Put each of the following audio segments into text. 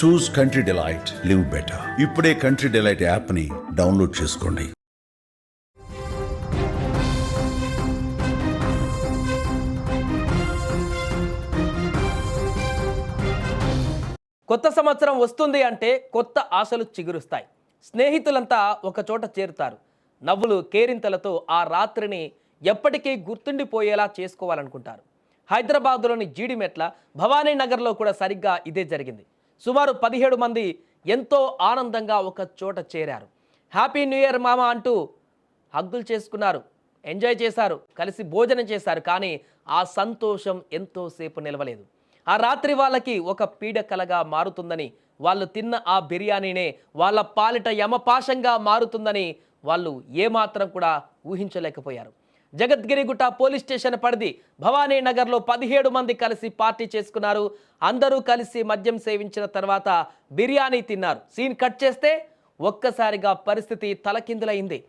చూస్ country delight, live better. ఇప్పుడే country delight యాప్ని download చేసుకోండి. కొత్త సంవత్సరం వస్తుంది అంటే కొత్త ఆశలు చిగురుస్తాయి. స్నేహితులంతా ఒక చోట చేరుతారు. నవ్వులు కేరింతలతో ఆ రాత్రిని ఎప్పటికీ గుర్తుండిపోయేలా చేసుకోవాలనుకుంటారు. హైదరాబాద్లోని జీడిమెట్ల భవానీ నగర్లో కూడా సరిగ్గా ఇదే జరిగింది. సుమారు 17 మంది ఎంతో ఆనందంగా ఒక చోట చేరారు. హ్యాపీ న్యూ ఇయర్ మామ అంటూ హగ్గులు చేసుకున్నారు, ఎంజాయ్ చేశారు, కలిసి భోజనం చేశారు. కానీ ఆ సంతోషం ఎంతోసేపు నిలవలేదు. ఆ రాత్రి వాళ్ళకి ఒక పీడకలగా మారుతుందని, వాళ్ళు తిన్న ఆ బిర్యానీనే వాళ్ళ పాలిట యమపాశంగా మారుతుందని వాళ్ళు ఏమాత్రం కూడా ఊహించలేకపోయారు. జగద్గిరిగుట్ట పోలీస్ స్టేషన్ పరిధి భవానీ నగర్లో 17 మంది కలిసి పార్టీ చేసుకున్నారు. అందరూ కలిసి మద్యం సేవించిన తర్వాత బిర్యానీ తిన్నారు. సీన్ కట్ చేస్తే ఒక్కసారిగా పరిస్థితి తలకిందులైంది.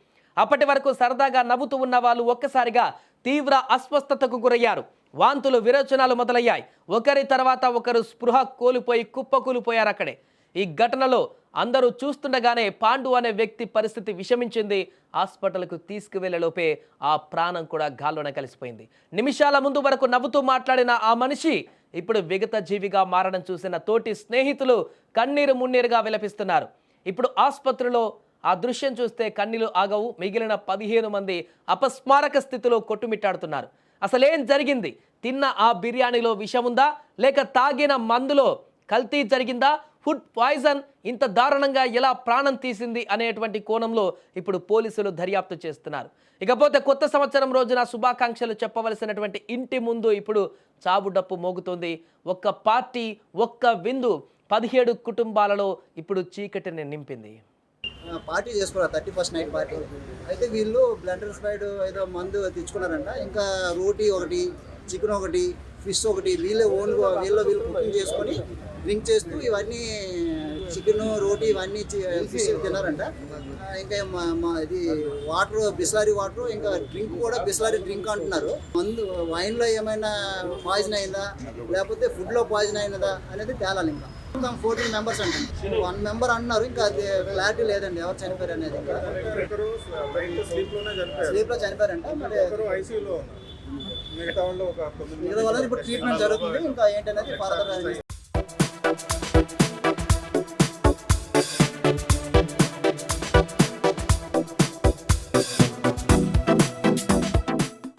అప్పటి వరకు సరదాగా నవ్వుతూ ఉన్న వాళ్ళు ఒక్కసారిగా తీవ్ర అస్వస్థతకు గురయ్యారు. వాంతులు విరోచనాలు మొదలయ్యాయి. ఒకరి తర్వాత ఒకరు స్పృహ కోల్పోయి కుప్పకూలిపోయారు అక్కడే. ఈ ఘటనలో అందరూ చూస్తుండగానే పాండు అనే వ్యక్తి పరిస్థితి విషమించింది. హాస్పిటల్కు తీసుకువెళ్లేలోపే ఆ ప్రాణం కూడా గాల్లోనే కలిసిపోయింది. నిమిషాల ముందు వరకు నవ్వుతూ మాట్లాడిన ఆ మనిషి ఇప్పుడు విగత జీవిగా మారడం చూసిన తోటి స్నేహితులు కన్నీరు మున్నీరుగా విలపిస్తున్నారు. ఇప్పుడు ఆసుపత్రిలో ఆ దృశ్యం చూస్తే కన్నీళ్లు ఆగవు. మిగిలిన 15 మంది అపస్మారక స్థితిలో కొట్టుమిట్టాడుతున్నారు. అసలేం జరిగింది? తిన్న ఆ బిర్యానీలో విషం ఉందా, లేక తాగిన మందులో కల్తీ జరిగిందా? ఫుడ్ పాయిజన్ ఇంత దారుణంగా ఎలా ప్రాణం తీసింది అనేటువంటి కోణంలో ఇప్పుడు పోలీసులు దర్యాప్తు చేస్తున్నారు. ఇకపోతే కొత్త సంవత్సరం రోజున శుభాకాంక్షలు చెప్పవలసినటువంటి ఇంటి ముందు ఇప్పుడు చావు డప్పు మోగుతోంది. ఒక్క పార్టీ, ఒక్క విందు 17 కుటుంబాలలో ఇప్పుడు చీకటిని నింపింది. పార్టీ చేసుకున్నారు 31st నైట్ పార్టీ. అయితే వీళ్ళు బ్లెండర్ స్ప్రైడ్ ఏదో మందు తెచ్చుకున్నారంట. ఇంకా రోటీ ఒకటి, చికెన్ ఒకటి, ఫిష్ ఒకటి వీళ్ళు కుకింగ్ చేసుకొని డ్రింక్ చేస్తూ ఇవన్నీ చికెన్, రోటీ ఇవన్నీ ఫిష్ తిన్నారంట. ఇంకా ఇది వాటర్, బిస్లరీ వాటర్, ఇంకా డ్రింక్ కూడా బిస్లరీ డ్రింక్ అంటున్నారు. మందు వైన్లో ఏమైనా పాయిజన్ అయిందా లేకపోతే ఫుడ్లో పాయిజన్ అయినదా అనేది తేలాలి. ఇంకా 14 మెంబర్స్ అంటే 1 మెంబర్ అంటున్నారు. ఇంకా అది క్లారిటీ లేదండి ఎవరు చనిపోయారు అనేది. స్లీప్లో చనిపోయారంట. మిగతా వాళ్ళు ఇప్పుడు ట్రీట్మెంట్ జరుగుతుంది. ఇంకా ఏంటనేది ఫర్దర్